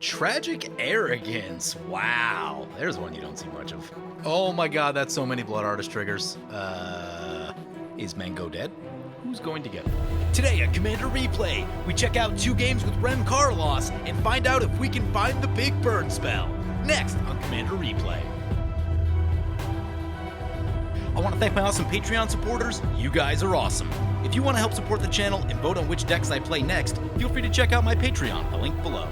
Tragic Arrogance. Wow. There's one you don't see much of. Oh my god, that's so many Blood Artist triggers. Is Mango dead? Who's going to get him? Today at Commander Replay, we check out 2 games with Rem Karolus and find out if we can find the Big Bird spell. Next on Commander Replay. I want to thank my awesome Patreon supporters. You guys are awesome. If you want to help support the channel and vote on which decks I play next, feel free to check out my Patreon, the link below.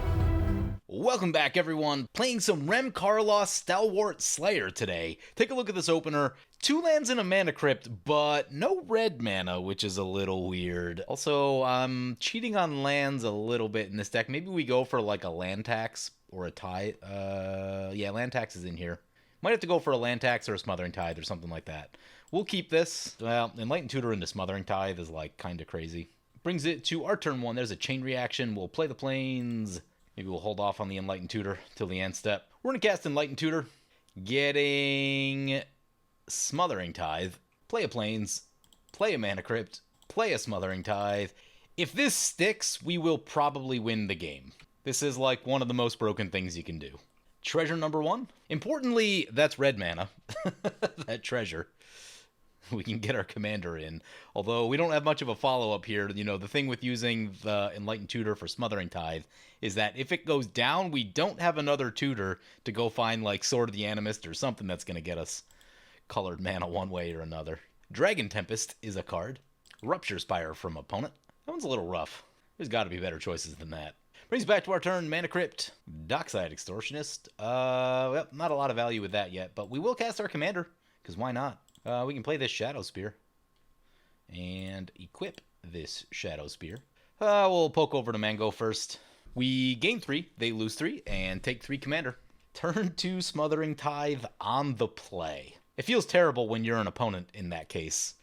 Welcome back, everyone. Playing some Rem Karolus Stalwart Slayer today. Take a look at this opener. 2 lands and a mana crypt, but no red mana, which is a little weird. Also, I'm cheating on lands a little bit in this deck. Maybe we go for like a land tax or a tithe. Yeah, land tax is in here. Might have to go for a land tax or a smothering tithe or something like that. We'll keep this. Well, Enlightened Tutor into smothering tithe is like kind of crazy. Brings it to our turn 1. There's a chain reaction. We'll play the plains. Maybe we'll hold off on the Enlightened Tutor till the end step. We're going to cast Enlightened Tutor. Getting Smothering Tithe. Play a Plains. Play a Mana Crypt. Play a Smothering Tithe. If this sticks, we will probably win the game. This is like one of the most broken things you can do. Treasure number 1. Importantly, that's red mana. That treasure. We can get our commander in. Although we don't have much of a follow-up here. You know, the thing with using the Enlightened Tutor for Smothering Tithe is that if it goes down, we don't have another tutor to go find, like, Sword of the Animist or something that's going to get us colored mana one way or another. Dragon Tempest is a card. Rupture Spire from opponent. That one's a little rough. There's got to be better choices than that. Brings back to our turn, Mana Crypt. Dockside Extortionist. Well, not a lot of value with that yet, but we will cast our commander, because why not? We can play this Shadow Spear and equip this Shadow Spear. We'll poke over to Mango first. We gain 3, they lose 3, and take 3 commander. Turn 2 Smothering Tithe on the play. It feels terrible when you're an opponent in that case.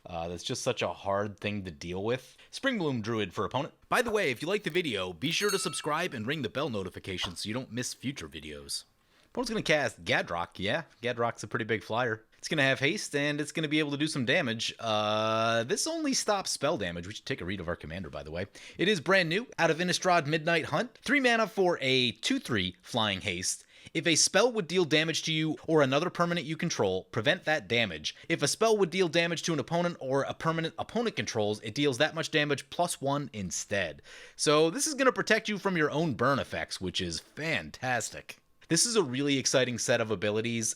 That's just such a hard thing to deal with. Springbloom Druid for opponent. By the way, if you liked the video, be sure to subscribe and ring the bell notification so you don't miss future videos. Opponent's going to cast Gadrock. Yeah, Gadrock's a pretty big flyer. It's going to have haste, and it's going to be able to do some damage. This only stops spell damage. We should take a read of our commander, by the way. It is brand new, out of Innistrad Midnight Hunt. 3 mana for a 2/3 flying haste. If a spell would deal damage to you or another permanent you control, prevent that damage. If a spell would deal damage to an opponent or a permanent opponent controls, it deals that much damage +1 instead. So this is going to protect you from your own burn effects, which is fantastic. This is a really exciting set of abilities.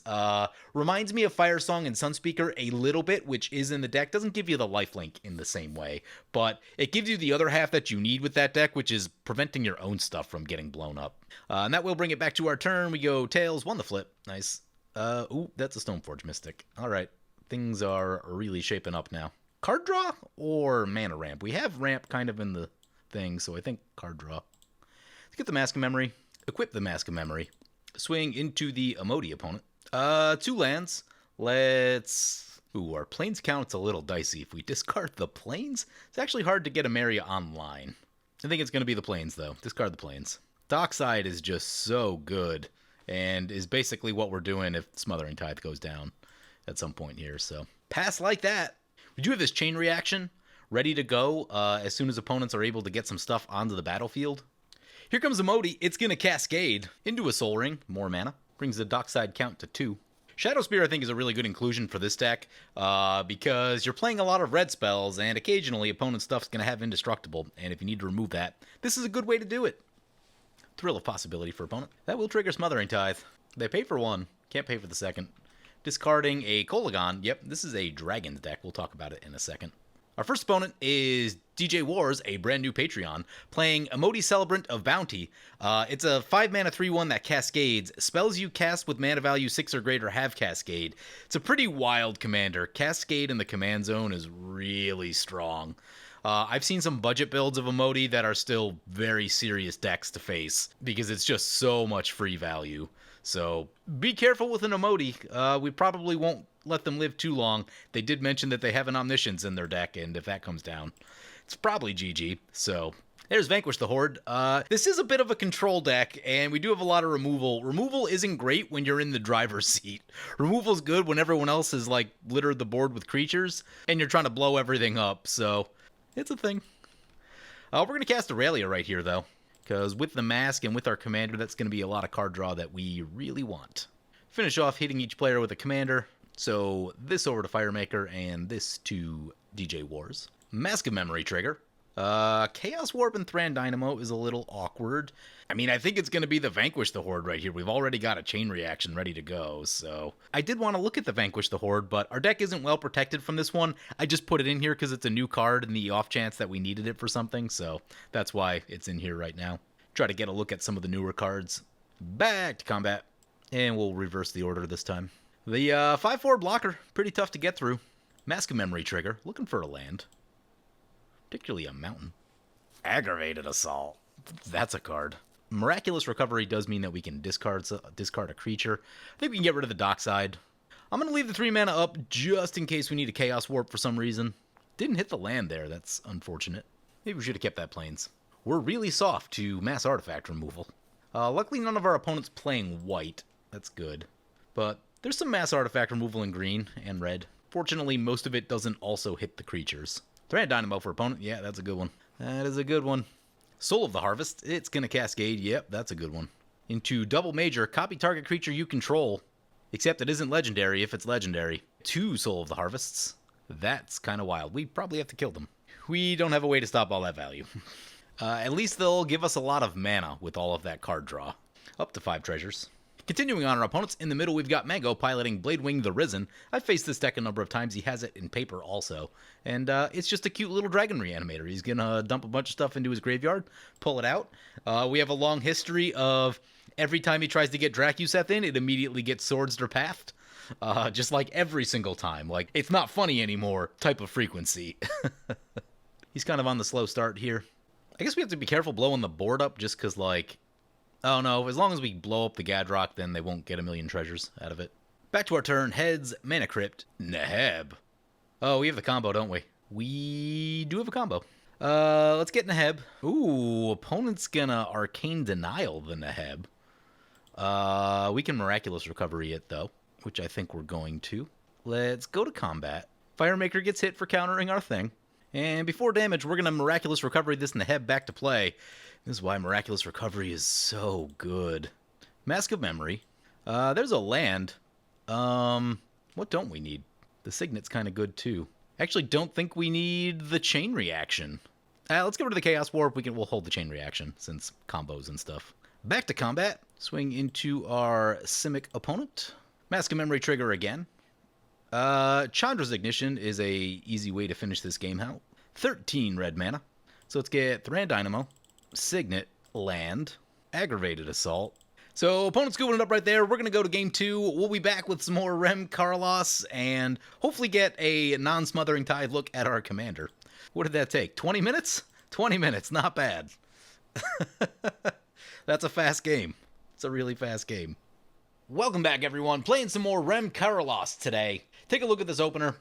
Reminds me of Firesong and Sunspeaker a little bit, which is in the deck. Doesn't give you the lifelink in the same way, but it gives you the other half that you need with that deck, which is preventing your own stuff from getting blown up. And that will bring it back to our turn. We go Tails, 1 the flip. Nice. Ooh, that's a Stoneforge Mystic. All right. Things are really shaping up now. Card draw or mana ramp? We have ramp kind of in the thing, so I think card draw. Let's get the Mask of Memory. Equip the Mask of Memory. Swing into the Emoti opponent. 2 lands. Let's... Ooh, our plains count's a little dicey. If we discard the plains, it's actually hard to get a Maria online. I think it's going to be the plains, though. Discard the plains. Dockside is just so good, and is basically what we're doing if Smothering Tithe goes down at some point here, so... Pass like that! We do have this chain reaction ready to go as soon as opponents are able to get some stuff onto the battlefield. Here comes Emoti. It's going to cascade into a Soul Ring. More mana. Brings the Dockside count to 2. Shadow Spear, I think, is a really good inclusion for this deck because you're playing a lot of red spells, and occasionally opponent stuff's going to have Indestructible, and if you need to remove that, this is a good way to do it. Thrill of possibility for opponent. That will trigger Smothering Tithe. They pay for 1. Can't pay for the second. Discarding a Kolagon. Yep, this is a Dragons deck. We'll talk about it in a second. Our first opponent is DJ Wars, a brand new Patreon, playing Emoti Celebrant of Bounty. It's a 5 mana 3/1 that cascades. Spells you cast with mana value 6 or greater have Cascade. It's a pretty wild commander. Cascade in the command zone is really strong. I've seen some budget builds of Emoti that are still very serious decks to face because it's just so much free value. So be careful with an Emoti. We probably won't let them live too long. They did mention that they have an Omniscience in their deck, and if that comes down, it's probably GG. So there's Vanquish the Horde. This is a bit of a control deck, and we do have a lot of removal. Removal isn't great when you're in the driver's seat. Removal's good when everyone else has, like, littered the board with creatures, and you're trying to blow everything up, so it's a thing. We're going to cast Aurelia right here, though. because with the mask and with our commander, that's going to be a lot of card draw that we really want. Finish off hitting each player with a commander. So this over to Firemaker and this to DJ Wars. Mask of Memory trigger. Chaos Warp and Thran Dynamo is a little awkward. I mean, I think it's going to be the Vanquish the Horde right here. We've already got a chain reaction ready to go, so... I did want to look at the Vanquish the Horde, but our deck isn't well protected from this one. I just put it in here because it's a new card in the off chance that we needed it for something, so that's why it's in here right now. Try to get a look at some of the newer cards. Back to combat. And we'll reverse the order this time. The 5/4 blocker, pretty tough to get through. Mask of Memory trigger, looking for a land. Particularly a mountain. Aggravated Assault. That's a card. Miraculous Recovery does mean that we can discard a creature. I think we can get rid of the Dockside. I'm going to leave the 3 mana up just in case we need a Chaos Warp for some reason. Didn't hit the land there. That's unfortunate. Maybe we should have kept that Plains. We're really soft to mass artifact removal. Luckily, none of our opponents playing white. That's good. But there's some mass artifact removal in green and red. Fortunately, most of it doesn't also hit the creatures. Thran Dynamo for opponent. Yeah, that's a good one. That is a good one. Soul of the Harvest. It's going to cascade. Yep, that's a good one. Into double major. Copy target creature you control. Except it isn't legendary if it's legendary. 2 Soul of the Harvests. That's kind of wild. We probably have to kill them. We don't have a way to stop all that value. At least they'll give us a lot of mana with all of that card draw. Up to 5 treasures. Continuing on our opponents, in the middle we've got Mango piloting Bladewing the Risen. I've faced this deck a number of times. He has it in paper also. And it's just a cute little dragon reanimator. He's going to dump a bunch of stuff into his graveyard, pull it out. We have a long history of every time he tries to get Drakuseth in, it immediately gets Swords or Pathed. Just like every single time. Like, it's not funny anymore type of frequency. He's kind of on the slow start here. I guess we have to be careful blowing the board up just because, like... Oh no, as long as we blow up the Gadrock, then they won't get a million treasures out of it. Back to our turn. Heads, Mana Crypt, Neheb. Oh, we have the combo, don't we? We do have a combo. Let's get Neheb. Ooh, opponent's gonna Arcane Denial the Neheb. We can Miraculous Recovery it, though, which I think we're going to. Let's go to combat. Firemaker gets hit for countering our thing. And before damage, we're gonna Miraculous Recovery this Neheb back to play. This is why Miraculous Recovery is so good. Mask of Memory. There's a land. What don't we need? The Signet's kind of good, too. Actually, don't think we need the Chain Reaction. Let's get rid of the Chaos Warp. We'll hold the Chain Reaction, since combos and stuff. Back to combat. Swing into our Simic opponent. Mask of Memory trigger again. Chandra's Ignition is a easy way to finish this game out. 13 red mana. So let's get Thran Dynamo. Signet, land, Aggravated Assault. So opponent's goofing it up right there. We're going to go to game 2. We'll be back with some more Rem Karolus and hopefully get a non-smothering tide look at our commander. What did that take? 20 minutes? 20 minutes, not bad. That's a fast game. It's a really fast game. Welcome back, everyone. Playing some more Rem Karolus today. Take a look at this opener.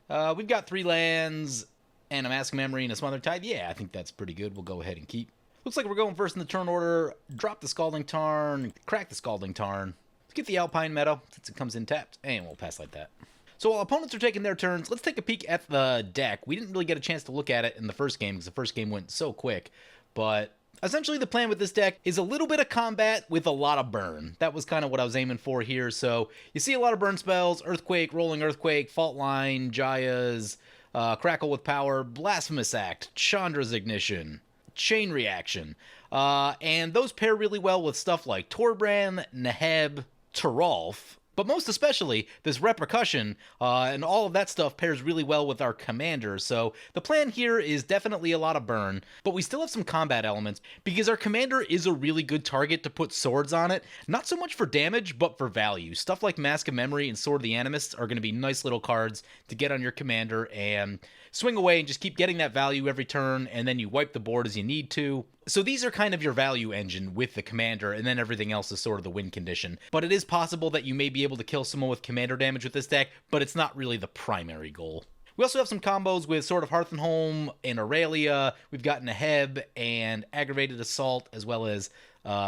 We've got 3 lands and a Mask of Memory and a Smothering Tide. Yeah, I think that's pretty good. We'll go ahead and keep. Looks like we're going first in the turn order. Drop the Scalding Tarn, crack the Scalding Tarn. Let's get the Alpine Meadow since it comes in tapped, and we'll pass like that. So while opponents are taking their turns, let's take a peek at the deck. We didn't really get a chance to look at it in the first game because the first game went so quick, but essentially the plan with this deck is a little bit of combat with a lot of burn. That was kind of what I was aiming for here. So you see a lot of burn spells: Earthquake, Rolling Earthquake, Fault Line, Jaya's, Crackle with Power, Blasphemous Act, Chandra's Ignition, Chain Reaction. And those pair really well with stuff like Torbrand, Neheb, Teralf, but most especially this Repercussion, and all of that stuff pairs really well with our commander. So the plan here is definitely a lot of burn, but we still have some combat elements because our commander is a really good target to put swords on it. Not so much for damage, but for value. Stuff like Mask of Memory and Sword of the Animists are going to be nice little cards to get on your commander and swing away and just keep getting that value every turn, and then you wipe the board as you need to. So these are kind of your value engine with the commander, and then everything else is sort of the win condition. But it is possible that you may be able to kill someone with commander damage with this deck, but it's not really the primary goal. We also have some combos with Sword of Hearth and Home and Aurelia. We've got Neheb and Aggravated Assault, as well as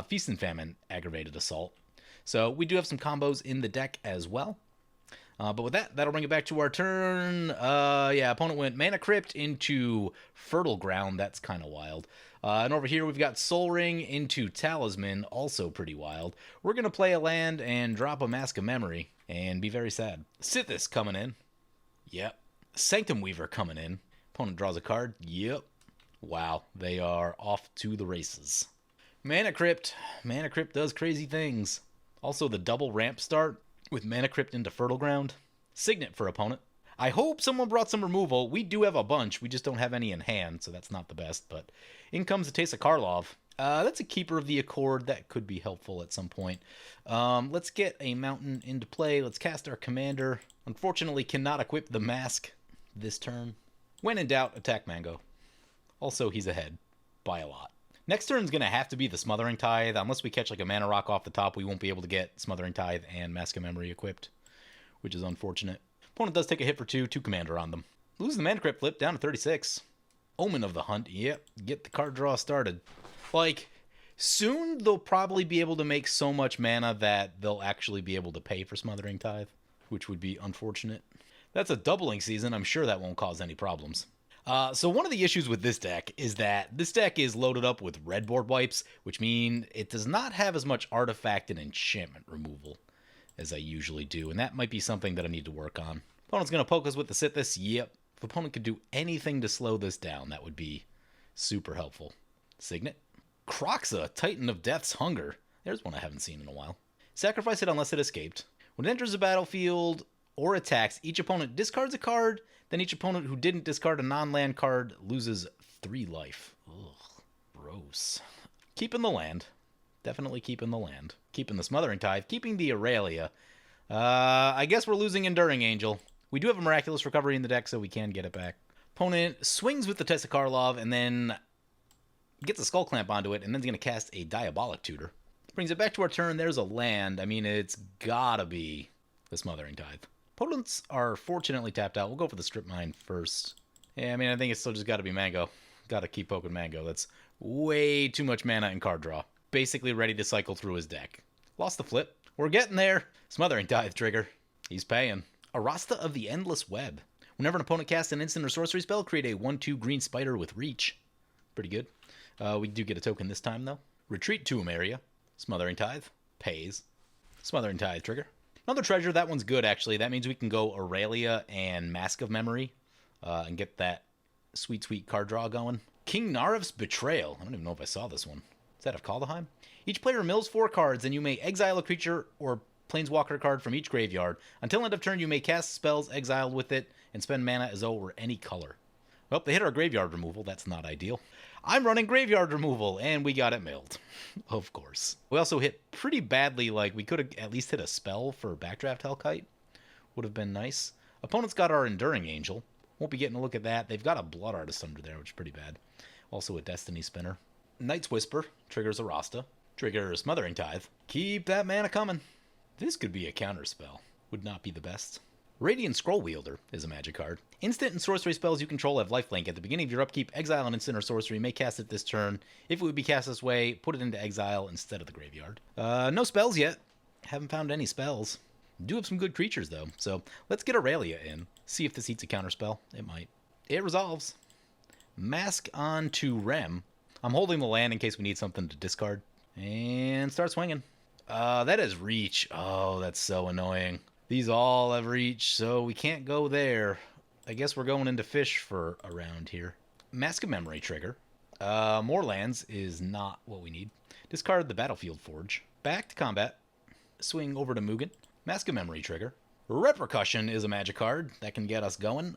Feast and Famine Aggravated Assault. So we do have some combos in the deck as well. But with that, that'll bring it back to our turn. Yeah, opponent went Mana Crypt into Fertile Ground. That's kind of wild. And over here, we've got Soul Ring into Talisman. Also pretty wild. We're going to play a land and drop a Mask of Memory and be very sad. Sythis coming in. Yep. Sanctum Weaver coming in. Opponent draws a card. Yep. Wow, they are off to the races. Mana Crypt. Mana Crypt does crazy things. Also, the double ramp start with Mana Crypt into Fertile Ground. Signet for opponent. I hope someone brought some removal. We do have a bunch. We just don't have any in hand, so that's not the best. But in comes the Teysa Karlov. That's a Keeper of the Accord. That could be helpful at some point. Let's get a mountain into play. Let's cast our commander. Unfortunately, cannot equip the mask this turn. When in doubt, attack Mango. Also, he's ahead by a lot. Next turn's going to have to be the Smothering Tithe. Unless we catch like a Mana Rock off the top, we won't be able to get Smothering Tithe and Mask of Memory equipped, which is unfortunate. Opponent does take a hit for 2 commander on them. Lose the Mana Crypt flip down to 36. Omen of the Hunt. Yep, get the card draw started. Like, soon they'll probably be able to make so much mana that they'll actually be able to pay for Smothering Tithe, which would be unfortunate. That's a doubling season. I'm sure that won't cause any problems. So one of the issues with this deck is that this deck is loaded up with red board wipes, which mean it does not have as much artifact and enchantment removal as I usually do, and that might be something that I need to work on. Opponent's going to poke us with the Sythis. Yep. If opponent could do anything to slow this down, that would be super helpful. Signet. Kroxa, Titan of Death's Hunger. There's one I haven't seen in a while. Sacrifice it unless it escaped. When it enters the battlefield or attacks, each opponent discards a card, then each opponent who didn't discard a non-land card loses 3 life. Ugh, gross. Keeping the land. Definitely keeping the land. Keeping the Smothering Tithe. Keeping the Aurelia. I guess we're losing Enduring Angel. We do have a Miraculous Recovery in the deck, so we can get it back. Opponent swings with the Teysa Karlov and then gets a Skull Clamp onto it, and then he's going to cast a Diabolic Tutor. Brings it back to our turn. There's a land. I mean, it's gotta be the Smothering Tithe. Opponents are fortunately tapped out. We'll go for the Strip Mine first. Yeah, I mean, I think it's still just got to be Mango. Got to keep poking Mango. That's way too much mana in card draw. Basically ready to cycle through his deck. Lost the flip. We're getting there. Smothering Tithe trigger. He's paying. Arasta of the Endless Web. Whenever an opponent casts an instant or sorcery spell, create a 1/2 green spider with reach. Pretty good. We do get a token this time, though. Retreat Tomb Area. Smothering Tithe. Pays. Smothering Tithe trigger. Another treasure. That one's good, actually. That means we can go Aurelia and Mask of Memory and get that sweet, sweet card draw going. King Narev's Betrayal. I don't even know if I saw this one. Is that of Kaldheim? Each player mills 4 cards, and you may exile a creature or planeswalker card from each graveyard. Until end of turn, you may cast spells exiled with it and spend mana as though it were any color. Well, they hit our graveyard removal. That's not ideal. I'm running graveyard removal, and we got it milled. Of course. We also hit pretty badly. Like, we could have at least hit a spell for Backdraft Hellkite. Would have been nice. Opponent's got our Enduring Angel. Won't be getting a look at that. They've got a Blood Artist under there, which is pretty bad. Also a Destiny Spinner. Night's Whisper. Triggers Arasta. Triggers Smothering Tithe. Keep that mana coming. This could be a counter spell. Would not be the best. Radiant Scroll Wielder is a magic card. Instant and sorcery spells you control have lifelink. At the beginning of your upkeep, exile an instant or sorcery. You may cast it this turn. If it would be cast this way, put it into exile instead of the graveyard. No spells yet. Haven't found any spells. Do have some good creatures, though. So let's get Aurelia in. See if this eats a counter spell. It might. It resolves. Mask on to Rem. I'm holding the land in case we need something to discard. And start swinging. That is Reach. Oh, that's so annoying. These all have Reach, so we can't go there. I guess we're going into Fish for around here. Mask of Memory trigger. More lands is not what we need. Discard the Battlefield Forge. Back to combat. Swing over to Mugen. Mask of Memory trigger. Repercussion is a magic card that can get us going.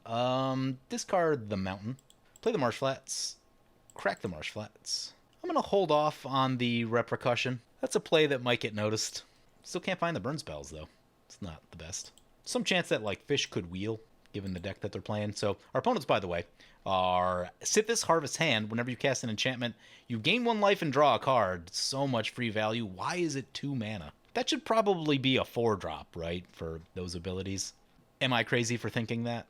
Discard the Mountain. Play the Marsh Flats. Crack the Marsh Flats. I'm going to hold off on the Repercussion. That's a play that might get noticed. Still can't find the burn spells, though. It's not the best. Some chance that, like, Fish could wheel, given the deck that they're playing. So, our opponents, by the way, are Sythis Harvest Hand. Whenever you cast an enchantment, you gain 1 life and draw a card. So much free value. Why is it 2 mana? That should probably be a 4-drop, right, for those abilities. Am I crazy for thinking that?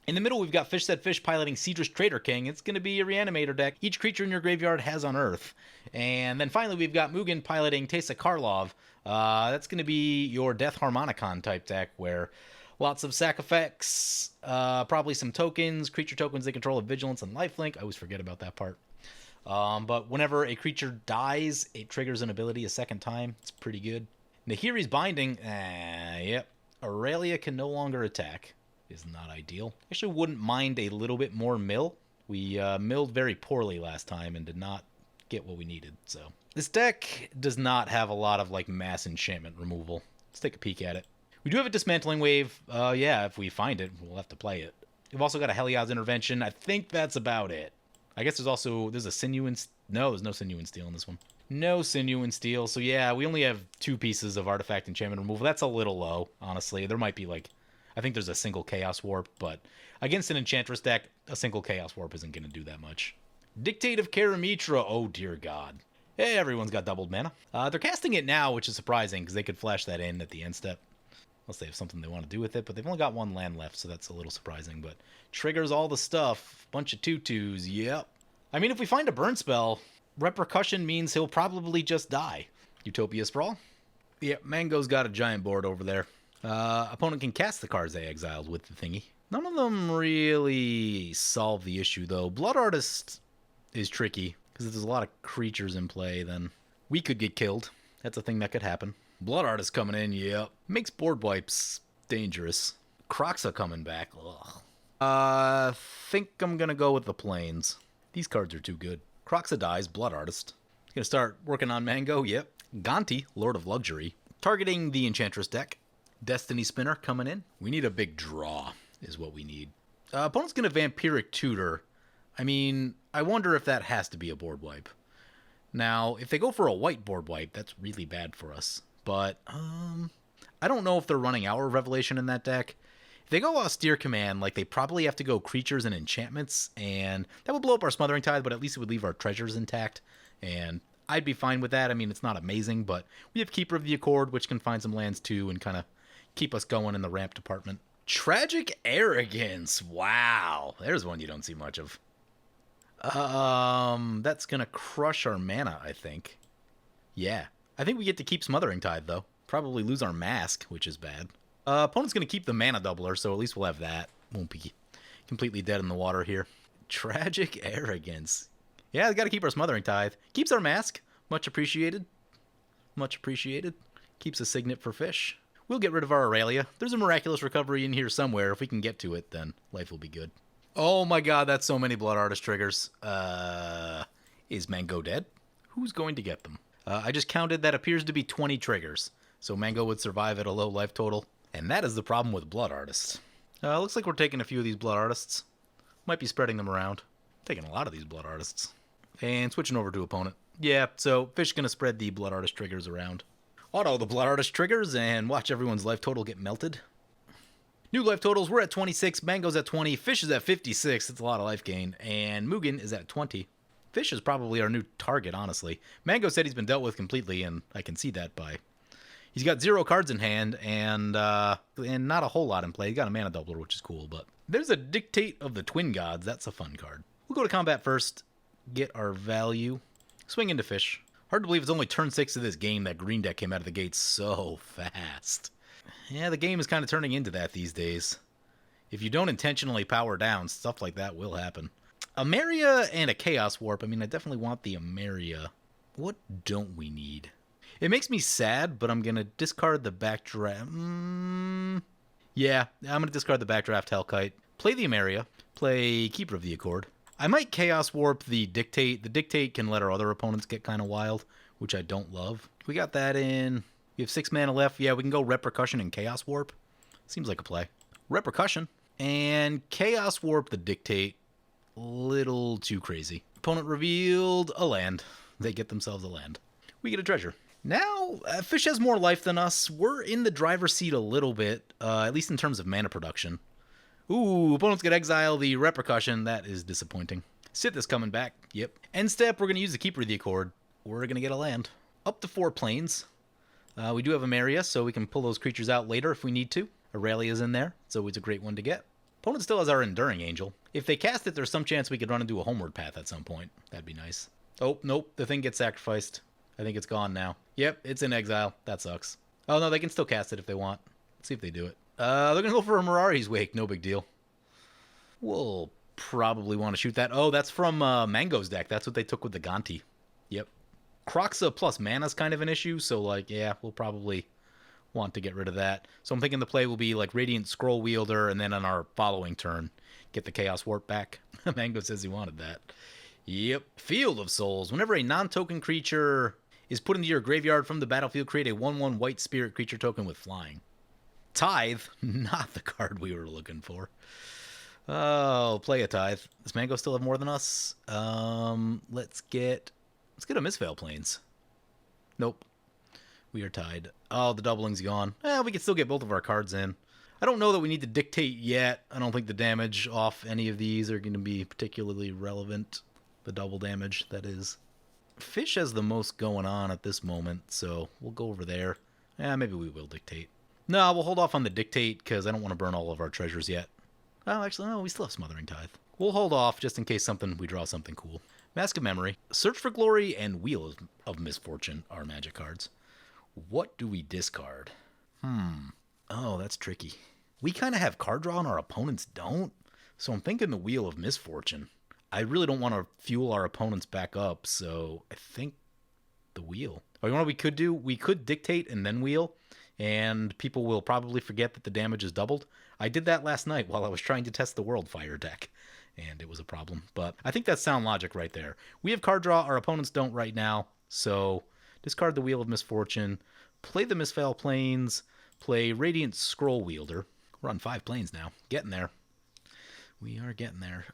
In the middle, we've got Fish Said Fish piloting Sedris Trader King. It's going to be a Reanimator deck. Each creature in your graveyard has Unearth. And then finally, we've got Mugen piloting Teysa Karlov. That's going to be your Death Harmonicon type deck, where Lots of sack effects, probably some tokens, creature tokens they control of vigilance and lifelink. I always forget about that part. But whenever a creature dies, it triggers an ability a second time. It's pretty good. Nahiri's Binding, yep. Aurelia can no longer attack. Is not ideal. Actually wouldn't mind a little bit more mill. We milled very poorly last time and did not get what we needed, so. This deck does not have a lot of, like, mass enchantment removal. Let's take a peek at it. We do have a Dismantling Wave. Yeah, if we find it, we'll have to play it. We've also got a Heliod's Intervention. I think that's about it. I guess there's a Sinew and... No, there's no Sinew and Steel in this one. No Sinew and Steel. So yeah, we only have 2 pieces of Artifact Enchantment removal. That's a little low, honestly. There might be, like... I think there's a single Chaos Warp, but against an Enchantress deck, a single Chaos Warp isn't going to do that much. Dictate of Karamitra. Oh, dear God. Hey, everyone's got doubled mana. They're casting it now, which is surprising, because they could flash that in at the end step. Unless they have something they want to do with it, but they've only got 1 land left, so that's a little surprising. But triggers all the stuff. Bunch of 2/2s, yep. I mean, if we find a burn spell, Repercussion means he'll probably just die. Utopia Sprawl? Yep, Mango's got a giant board over there. Opponent can cast the cards they exiled with the thingy. None of them really solve the issue, though. Blood Artist is tricky, because if there's a lot of creatures in play, then we could get killed. That's a thing that could happen. Blood Artist coming in, yep. Makes board wipes dangerous. Kroxa coming back, ugh. Think I'm gonna go with the Plains. These cards are too good. Kroxa dies, Blood Artist. Gonna start working on Mango, yep. Gonti, Lord of Luxury. Targeting the Enchantress deck. Destiny Spinner coming in. We need a big draw, is what we need. Opponent's gonna Vampiric Tutor. I mean, I wonder if that has to be a board wipe. Now, if they go for a white board wipe, that's really bad for us. But, I don't know if they're running Hour of Revelation in that deck. If they go Austere Command, like, they probably have to go creatures and enchantments, and that would blow up our Smothering Tithe, but at least it would leave our treasures intact, and I'd be fine with that. I mean, it's not amazing, but we have Keeper of the Accord, which can find some lands too, and kind of keep us going in the ramp department. Tragic Arrogance. Wow. There's one you don't see much of. That's gonna crush our mana, I think. Yeah. I think we get to keep Smothering Tithe, though. Probably lose our Mask, which is bad. Opponent's gonna keep the Mana Doubler, so at least we'll have that. Won't be completely dead in the water here. Tragic Arrogance. Yeah, we gotta keep our Smothering Tithe. Keeps our Mask. Much appreciated. Much appreciated. Keeps a Signet for fish. We'll get rid of our Aurelia. There's a Miraculous Recovery in here somewhere. If we can get to it, then life will be good. Oh my god, that's so many Blood Artist triggers. Is Mango dead? Who's going to get them? I just counted that appears to be 20 triggers. So Mango would survive at a low life total. And that is the problem with Blood Artists. Looks like we're taking a few of these Blood Artists. Might be spreading them around. Taking a lot of these Blood Artists. And switching over to opponent. Yeah, so Fish gonna spread the Blood Artist triggers around. Auto the Blood Artist triggers and watch everyone's life total get melted. New life totals, we're at 26, Mango's at 20, Fish is at 56, that's a lot of life gain, and Mugen is at 20. Fish is probably our new target, honestly. Mango said he's been dealt with completely, and I can see that by... He's got 0 cards in hand, and not a whole lot in play. He's got a Mana Doubler, which is cool, but... There's a Dictate of the Twin Gods, that's a fun card. We'll go to combat first, get our value, swing into Fish. Hard to believe it's only turn 6 of this game that green deck came out of the gate so fast. Yeah, the game is kind of turning into that these days. If you don't intentionally power down, stuff like that will happen. Ameria and a Chaos Warp. I mean, I definitely want the Ameria. What don't we need? It makes me sad, but I'm going to discard the Backdraft. Yeah, I'm going to discard the Backdraft Hellkite. Play the Ameria. Play Keeper of the Accord. I might Chaos Warp the Dictate. The Dictate can let our other opponents get kind of wild, which I don't love. We got that in... We have 6 mana left. Yeah, we can go Repercussion and Chaos Warp. Seems like a play. Repercussion and Chaos Warp the Dictate. Little too crazy. Opponent revealed a land. They get themselves a land. We get a treasure. Now, Fish has more life than us. We're in the driver's seat a little bit, at least in terms of mana production. Ooh, opponents get exile the Repercussion. That is disappointing. Sythis coming back. Yep. End step, we're going to use the Keeper of the Accord. We're going to get a land. Up to 4 planes. We do have Ameria, so we can pull those creatures out later if we need to. Aurelia's in there. It's always a great one to get. Opponent still has our Enduring Angel. If they cast it, there's some chance we could run into a Homeward Path at some point. That'd be nice. Oh, nope. The thing gets sacrificed. I think it's gone now. Yep, it's in exile. That sucks. Oh, no, they can still cast it if they want. Let's see if they do it. They're going to go for a Mirari's Wake. No big deal. We'll probably want to shoot that. Oh, that's from Mango's deck. That's what they took with the Gonti. Yep. Kroxa plus mana's kind of an issue, so, like, yeah, we'll probably want to get rid of that. So I'm thinking the play will be, like, Radiant Scroll Wielder, and then on our following turn, get the Chaos Warp back. Mango says he wanted that. Yep. Field of Souls. Whenever a non-token creature is put into your graveyard from the battlefield, create a 1/1 white spirit creature token with flying. Tithe. Not the card we were looking for. Oh, play a Tithe. Does Mango still have more than us? Let's get a Misveil Plains. Nope. We are tied. Oh, the doubling's gone. We can still get both of our cards in. I don't know that we need to dictate yet. I don't think the damage off any of these are going to be particularly relevant. The double damage, that is. Fish has the most going on at this moment, so we'll go over there. Maybe we will dictate. No, we'll hold off on the dictate because I don't want to burn all of our treasures yet. Oh, actually, no, we still have Smothering Tithe. We'll hold off just in case we draw something cool. Mask of Memory, Search for Glory, and Wheel of Misfortune are magic cards. What do we discard? Oh, that's tricky. We kind of have card draw and our opponents don't. So I'm thinking the Wheel of Misfortune. I really don't want to fuel our opponents back up, so I think the Wheel. Oh, you know what we could do? We could dictate and then Wheel, and people will probably forget that the damage is doubled. I did that last night while I was trying to test the Worldfire deck, and it was a problem. But I think that's sound logic right there. We have card draw, our opponents don't right now, so discard the Wheel of Misfortune, play the Misveil Plains, play Radiant Scroll Wielder. We're on 5 planes now. Getting there. We are getting there.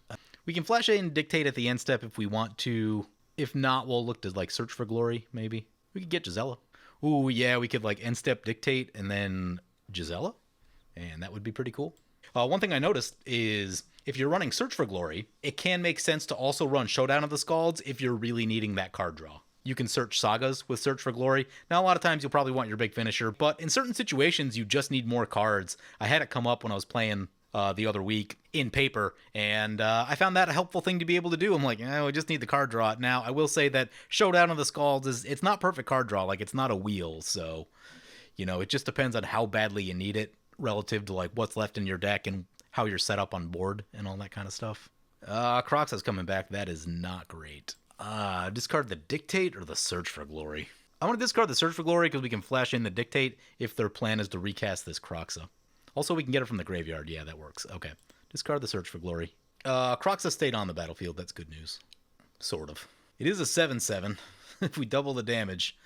We can flash in and dictate at the end step if we want to. If not, we'll look to, like, Search for Glory, maybe. We could get Gisela. Ooh, yeah, we could, like, end step dictate and then Gisela. And that would be pretty cool. One thing I noticed is if you're running Search for Glory, it can make sense to also run Showdown of the Scalds if you're really needing that card draw. You can search sagas with Search for Glory. Now, a lot of times you'll probably want your big finisher, but in certain situations, you just need more cards. I had it come up when I was playing the other week in paper, and I found that a helpful thing to be able to do. I'm like, I just need the card draw. Now, I will say that Showdown of the Scalds it's not perfect card draw. Like, it's not a wheel, so, it just depends on how badly you need it relative to, like, what's left in your deck and how you're set up on board and all that kind of stuff. Kroxa's coming back. That is not great. Discard the Dictate or the Search for Glory? I want to discard the Search for Glory because we can flash in the Dictate if their plan is to recast this Kroxa. Also, we can get it from the graveyard. Yeah, that works. Okay. Discard the Search for Glory. Kroxa stayed on the battlefield. That's good news. Sort of. It is a 7/7. If we double the damage,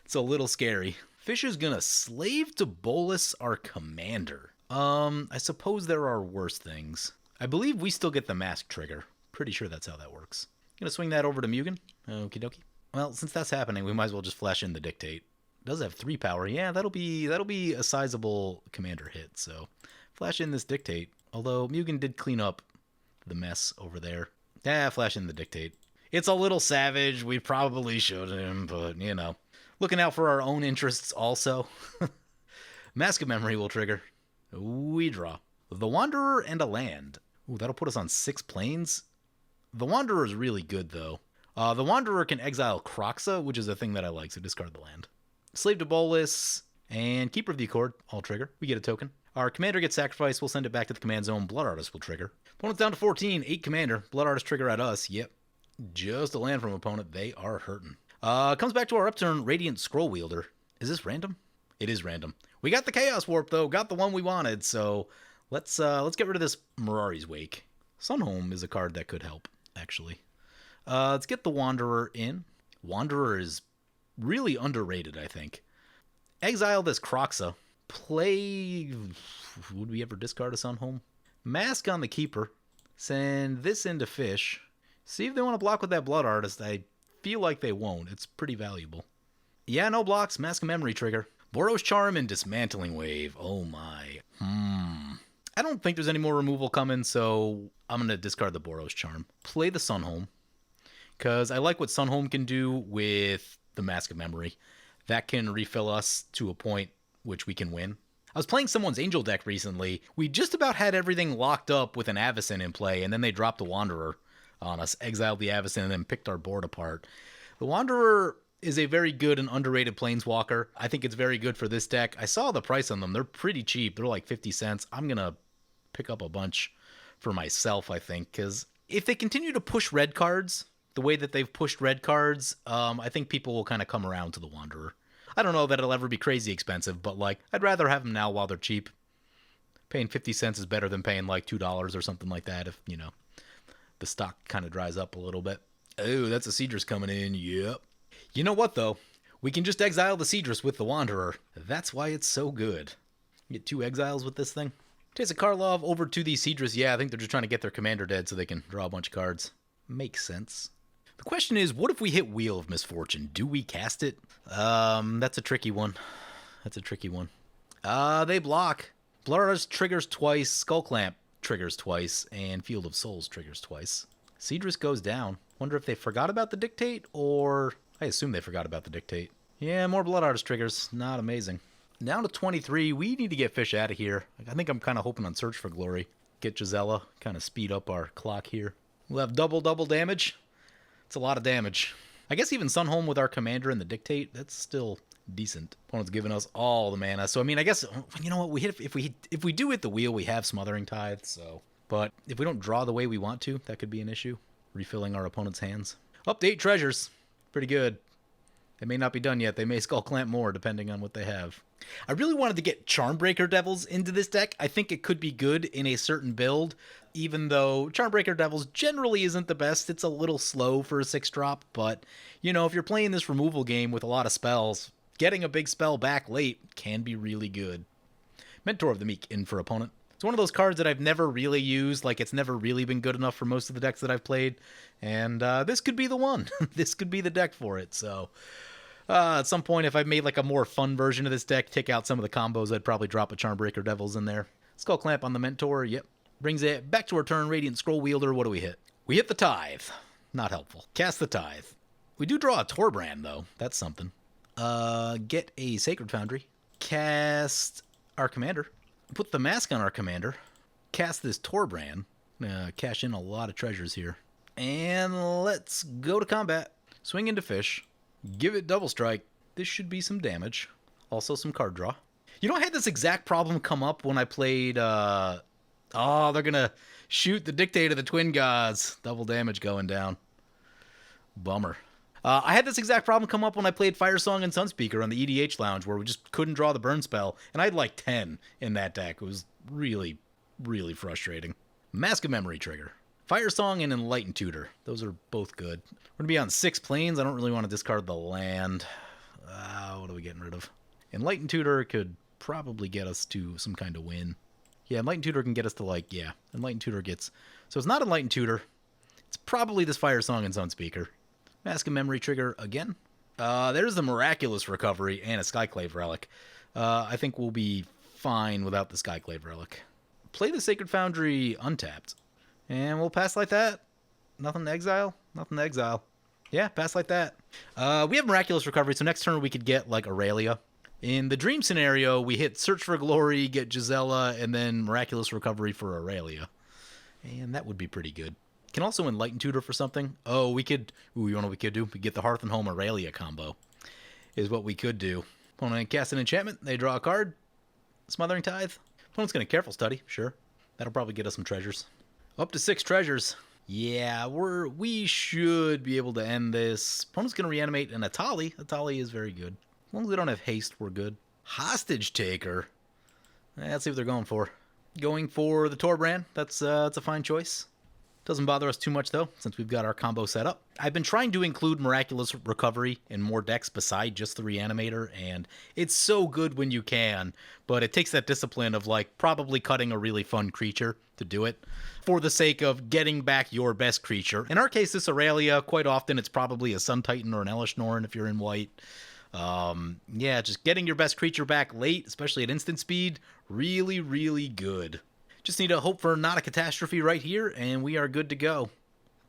it's a little scary. Fish is going to Slave to Bolas our commander. I suppose there are worse things. I believe we still get the Mask trigger. Pretty sure that's how that works. Gonna swing that over to Mugen. Okie dokie. Well, since that's happening, we might as well just flash in the Dictate. Does have 3 power. Yeah, that'll be a sizable commander hit. So flash in this Dictate. Although Mugen did clean up the mess over there. Flash in the Dictate. It's a little savage. We probably shouldn't, but looking out for our own interests also. Mask of Memory will trigger. We draw. The Wanderer and a land. Ooh, that'll put us on 6 planes. The Wanderer is really good, though. The Wanderer can exile Kroxa, which is a thing that I like, so discard the land. Slave to Bolas and Keeper of the Accord, all trigger. We get a token. Our commander gets sacrificed, we'll send it back to the command zone. Blood Artist will trigger. Opponent's down to 14, 8 commander. Blood Artist trigger at us, yep. Just a land from opponent, they are hurting. Comes back to our upturn, Radiant Scroll Wielder. Is this random? It is random. We got the Chaos Warp, though, got the one we wanted, so let's get rid of this Mirari's Wake. Sunhome is a card that could help, actually. Let's get the Wanderer in. Wanderer is really underrated, I think. Exile this Kroxa. Play... Would we ever discard a Sunhome? Mask on the Keeper. Send this into Fish. See if they want to block with that Blood Artist. I feel like they won't. It's pretty valuable. Yeah, no blocks. Mask of Memory trigger. Boros Charm and Dismantling Wave. Oh my. I don't think there's any more removal coming, so I'm going to discard the Boros Charm. Play the Sunhome. Because I like what Sunhome can do with the Mask of Memory. That can refill us to a point which we can win. I was playing someone's Angel deck recently. We just about had everything locked up with an Avacyn in play, and then they dropped the Wanderer on us, exiled the Avacyn, and then picked our board apart. The Wanderer is a very good and underrated Planeswalker. I think it's very good for this deck. I saw the price on them. They're pretty cheap. They're like 50 cents. I'm going to pick up a bunch for myself, I think, because if they continue to push red cards the way that they've pushed red cards, I think people will kind of come around to the Wanderer. I don't know that it'll ever be crazy expensive, but like I'd rather have them now while they're cheap. Paying 50 cents is better than paying like $2 or something like that if, the stock kind of dries up a little bit. Oh, that's a Sedris coming in. Yep. You know what, though? We can just exile the Sedris with the Wanderer. That's why it's so good. Get 2 exiles with this thing. Teysa Karlov over to the Sedris. Yeah, I think they're just trying to get their commander dead so they can draw a bunch of cards. Makes sense. The question is, what if we hit Wheel of Misfortune? Do we cast it? That's a tricky one. They block. Blood triggers twice, Skull Clamp triggers twice, and Field of Souls triggers twice. Sedris goes down. Wonder if they forgot about the Dictate, or... I assume they forgot about the Dictate. Yeah, more Blood Artist triggers. Not amazing. Down to 23. We need to get Fish out of here. I think I'm kind of hoping on Search for Glory. Get Gisela. Kind of speed up our clock here. We'll have double damage. It's a lot of damage. I guess even Sunhome with our commander and the Dictate, that's still decent. Opponent's giving us all the mana. So, I mean, I guess, you know what? If we do hit the wheel, we have Smothering Tithe, so... But if we don't draw the way we want to, that could be an issue. Refilling our opponent's hands. Update treasures. Pretty good. They may not be done yet. They may Skull Clamp more, depending on what they have. I really wanted to get Charmbreaker Devils into this deck. I think it could be good in a certain build, even though Charmbreaker Devils generally isn't the best. It's a little slow for a 6-drop, but, if you're playing this removal game with a lot of spells, getting a big spell back late can be really good. Mentor of the Meek in for opponent. It's one of those cards that I've never really used, like it's never really been good enough for most of the decks that I've played, and this could be the one. This could be the deck for it, so... at some point, if I made like a more fun version of this deck, take out some of the combos, I'd probably drop a Charmbreaker Devils in there. Skull Clamp on the Mentor, yep. Brings it back to our turn. Radiant Scroll Wielder, what do we hit? We hit the Tithe. Not helpful. Cast the Tithe. We do draw a Torbrand, though. That's something. Get a Sacred Foundry. Cast our commander. Put the Mask on our commander. Cast this Torbrand. Cash in a lot of treasures here. And let's go to combat. Swing into Fish. Give it Double Strike. This should be some damage. Also some card draw. I had this exact problem come up when I played, they're gonna shoot the Dictate of the Twin Gods. Double damage going down. Bummer. I had this exact problem come up when I played Firesong and Sunspeaker on the EDH Lounge, where we just couldn't draw the burn spell, and I had like 10 in that deck. It was really, really frustrating. Mask of Memory trigger. Firesong and Enlightened Tutor. Those are both good. We're going to be on 6 planes. I don't really want to discard the land. What are we getting rid of? Enlightened Tutor could probably get us to some kind of win. Yeah, Enlightened Tutor can get us to Enlightened Tutor gets... So it's not Enlightened Tutor. It's probably this Firesong and Sunspeaker. Mask of Memory trigger again. There's the Miraculous Recovery and a Skyclave Relic. I think we'll be fine without the Skyclave Relic. Play the Sacred Foundry untapped. And we'll pass like that. Nothing to exile. Yeah, pass like that. We have Miraculous Recovery, so next turn we could get, like, Aurelia. In the dream scenario, we hit Search for Glory, get Gisela, and then Miraculous Recovery for Aurelia. And that would be pretty good. Can also Enlighten Tutor for something. Oh, we could... you know what we could do? We could get the Hearth and Home Aurelia combo. Is what we could do. Opponent cast an enchantment. They draw a card. Smothering Tithe. Opponent's going to Careful Study. Sure. That'll probably get us some treasures. Up to 6 treasures. Yeah, we should be able to end this. Opponent's going to reanimate an Atali. Atali is very good. As long as they don't have haste, we're good. Hostage Taker. Let's see what they're going for. Going for the Torbrand. That's a fine choice. Doesn't bother us too much, though, since we've got our combo set up. I've been trying to include Miraculous Recovery in more decks beside just the Reanimator, and it's so good when you can, but it takes that discipline of, like, probably cutting a really fun creature to do it for the sake of getting back your best creature. In our case, this Aurelia, quite often it's probably a Sun Titan or an Elesh Norn if you're in white. Yeah, just getting your best creature back late, especially at instant speed, really, really good. Just need to hope for not a catastrophe right here, and we are good to go.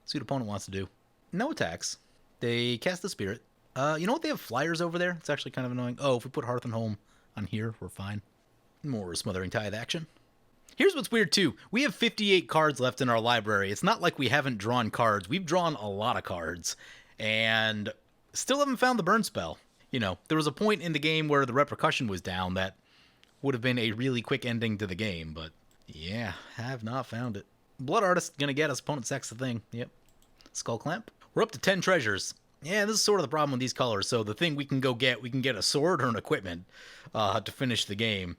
See what opponent wants to do. No attacks. They cast the Spirit. You know what? They have flyers over there. It's actually kind of annoying. Oh, if we put Hearth and Home on here, we're fine. More Smothering Tithe action. Here's what's weird, too. We have 58 cards left in our library. It's not like we haven't drawn cards. We've drawn a lot of cards. And Still haven't found the burn spell. You know, there was a point in the game where the repercussion was down that would have been a really quick ending to the game, but yeah, have not found it. Blood Artist gonna get us. Opponent sacks the thing. Yep. Skull Clamp. We're up to 10 treasures. Yeah, this is sort of the problem with these colors. So the thing we can get a sword or an equipment to finish the game.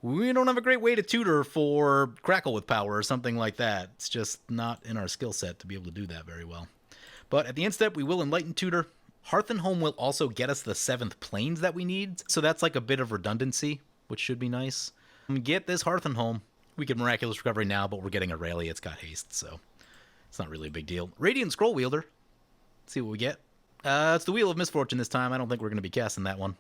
We don't have a great way to tutor for Crackle with Power or something like that. It's just not in our skill set to be able to do that very well. But at the end step, we will Enlighten Tutor. Hearth and Home will also get us the 7th planes that we need. So that's like a bit of redundancy, which should be nice. Get this Hearth and Home. We get Miraculous Recovery now, but we're getting Aurelia. It's got haste, so it's not really a big deal. Radiant Scroll Wielder. Let's see what we get. It's the Wheel of Misfortune this time. I don't think we're going to be casting that one.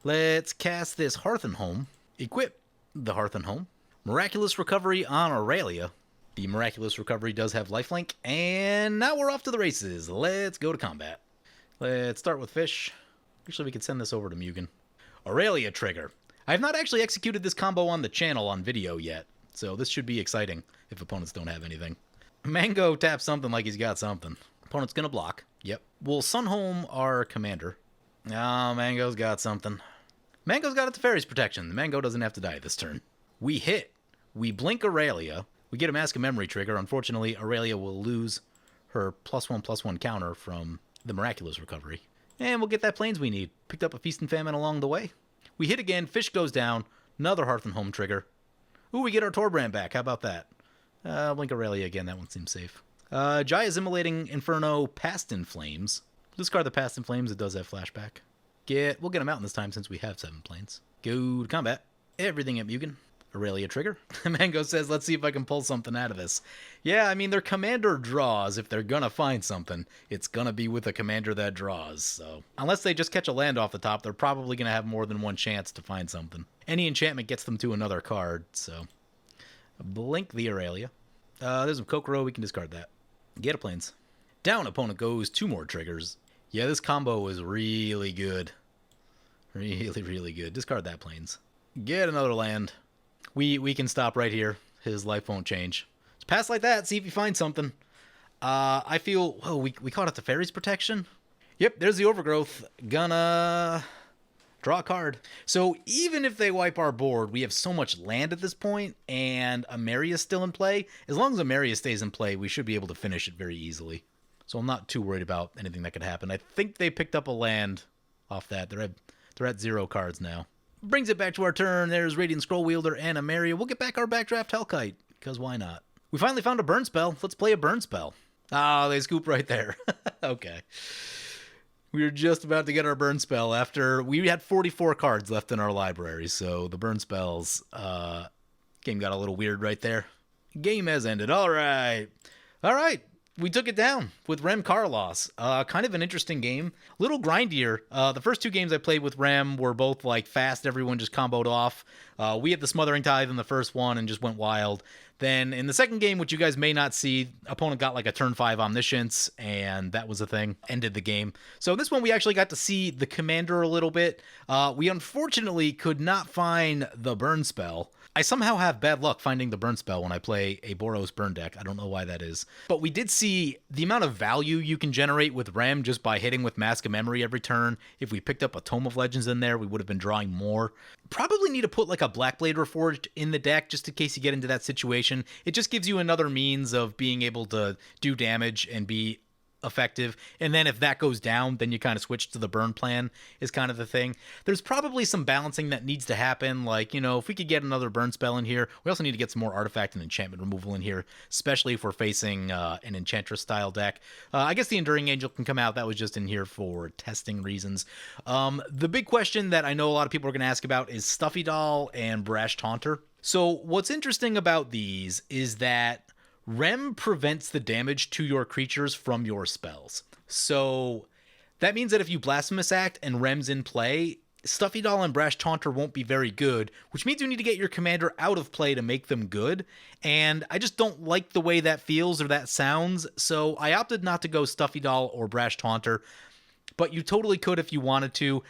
Let's cast this Hearth and Home. Equip the Hearth and Home. Miraculous Recovery on Aurelia. The Miraculous Recovery does have lifelink. And now we're off to the races. Let's go to combat. Let's start with Fish. Actually, we could send this over to Mugen. Aurelia Trigger. I have not actually executed this combo on the channel on video yet, so this should be exciting if opponents don't have anything. Mango taps something like he's got something. Opponent's gonna block. Yep. We'll Sunhome our commander. Oh, Mango's got something. Mango's got its Fairy's Protection. The Mango doesn't have to die this turn. We hit. We blink Aurelia. We get a Mask of Memory trigger. Unfortunately, Aurelia will lose her +1/+1 counter from the Miraculous Recovery. And we'll get that planes we need. Picked up a Feast and Famine along the way. We hit again. Fish goes down. Another Hearth and Home trigger. Ooh, we get our Torbrand back. How about that? Blink Aurelia again. That one seems safe. Jaya's Immolating Inferno Past in Flames. Discard the Past in Flames. It does have flashback. We'll get him out in this time since we have 7 planes. Go to combat. Everything at Mugen. Aurelia trigger. Mango says, let's see if I can pull something out of this. Yeah, I mean, their commander draws. If they're gonna find something, it's gonna be with a commander that draws. So unless they just catch a land off the top, they're probably gonna have more than one chance to find something. Any enchantment gets them to another card, so blink the Aurelia. There's a Kokoro. We can discard that. Get a planes. Down opponent goes 2 more triggers. Yeah, this combo is really good. Really, really good. Discard that planes. Get another land. We can stop right here. His life won't change. Just pass like that. See if you find something. I feel... Whoa, we caught it to Fairy's Protection. Yep, there's the Overgrowth. Gonna draw a card. So even if they wipe our board, we have so much land at this point, and Ameria's still in play. As long as Ameria stays in play, we should be able to finish it very easily. So I'm not too worried about anything that could happen. I think they picked up a land off that. They're at 0 cards now. Brings it back to our turn. There's Radiant Scroll Wielder and Ameria. We'll get back our Backdraft Hellkite, because why not? We finally found a burn spell. Let's play a burn spell. Oh, they scoop right there. Okay. We were just about to get our burn spell after we had 44 cards left in our library, so the burn spells game got a little weird right there. Game has ended. All right. We took it down with Rem Karolus. Kind of an interesting game. Little grindier. The first 2 games I played with Rem were both like fast. Everyone just comboed off. We had the Smothering Tithe in the first one and just went wild. Then in the second game, which you guys may not see, opponent got like a turn 5 Omniscience, and that was a thing. Ended the game. So this one we actually got to see the commander a little bit. We unfortunately could not find the burn spell. I somehow have bad luck finding the burn spell when I play a Boros burn deck. I don't know why that is. But we did see the amount of value you can generate with Rem just by hitting with Mask of Memory every turn. If we picked up a Tome of Legends in there, we would have been drawing more. Probably need to put like a Blackblade Reforged in the deck just in case you get into that situation. It just gives you another means of being able to do damage and be effective, and then if that goes down, then you kind of switch to the burn plan is kind of the thing. There's probably some balancing that needs to happen, like, you know, if we could get another burn spell in here. We also need to get some more artifact and enchantment removal in here, especially if we're facing an Enchantress style deck. I guess the Enduring Angel can come out. That was just in here for testing reasons. The big question that I know a lot of people are going to ask about is Stuffy Doll and Brash Taunter. So what's interesting about these is that Rem prevents the damage to your creatures from your spells. So that means that if you Blasphemous Act and Rem's in play, Stuffy Doll and Brash Taunter won't be very good, which means you need to get your commander out of play to make them good. And I just don't like the way that feels or that sounds, so I opted not to go Stuffy Doll or Brash Taunter, but you totally could if you wanted to.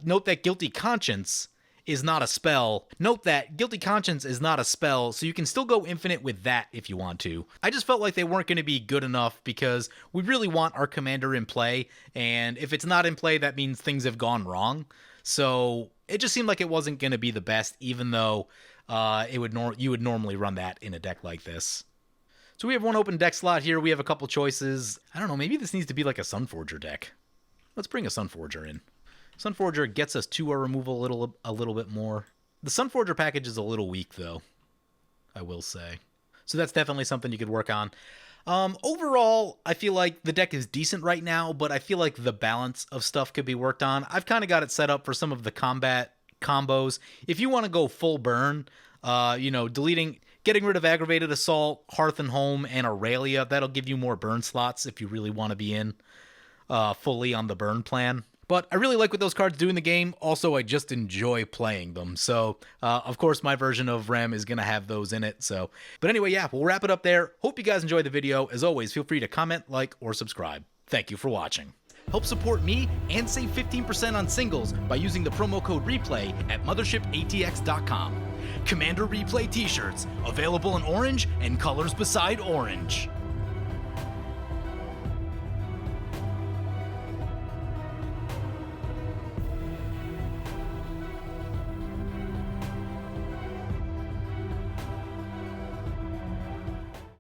Note that Guilty Conscience is not a spell. Note that Guilty Conscience is not a spell, so you can still go infinite with that if you want to. I just felt like they weren't going to be good enough because we really want our commander in play, and if it's not in play, that means things have gone wrong. So it just seemed like it wasn't going to be the best, even though you would normally run that in a deck like this. So we have one open deck slot here. We have a couple choices. I don't know, maybe this needs to be like a Sunforger deck. Let's bring a Sunforger in. Sunforger gets us to our removal a little bit more. The Sunforger package is a little weak, though, I will say. So that's definitely something you could work on. Overall, I feel like the deck is decent right now, but I feel like the balance of stuff could be worked on. I've kind of got it set up for some of the combat combos. If you want to go full burn, getting rid of Aggravated Assault, Hearth and Home, and Aurelia, that'll give you more burn slots if you really want to be in fully on the burn plan. But I really like what those cards do in the game. Also, I just enjoy playing them. So, of course, my version of Rem is going to have those in it. But anyway, yeah, we'll wrap it up there. Hope you guys enjoyed the video. As always, feel free to comment, like, or subscribe. Thank you for watching. Help support me and save 15% on singles by using the promo code REPLAY at mothershipaTX.com. Commander Replay t-shirts, available in orange and colors beside orange.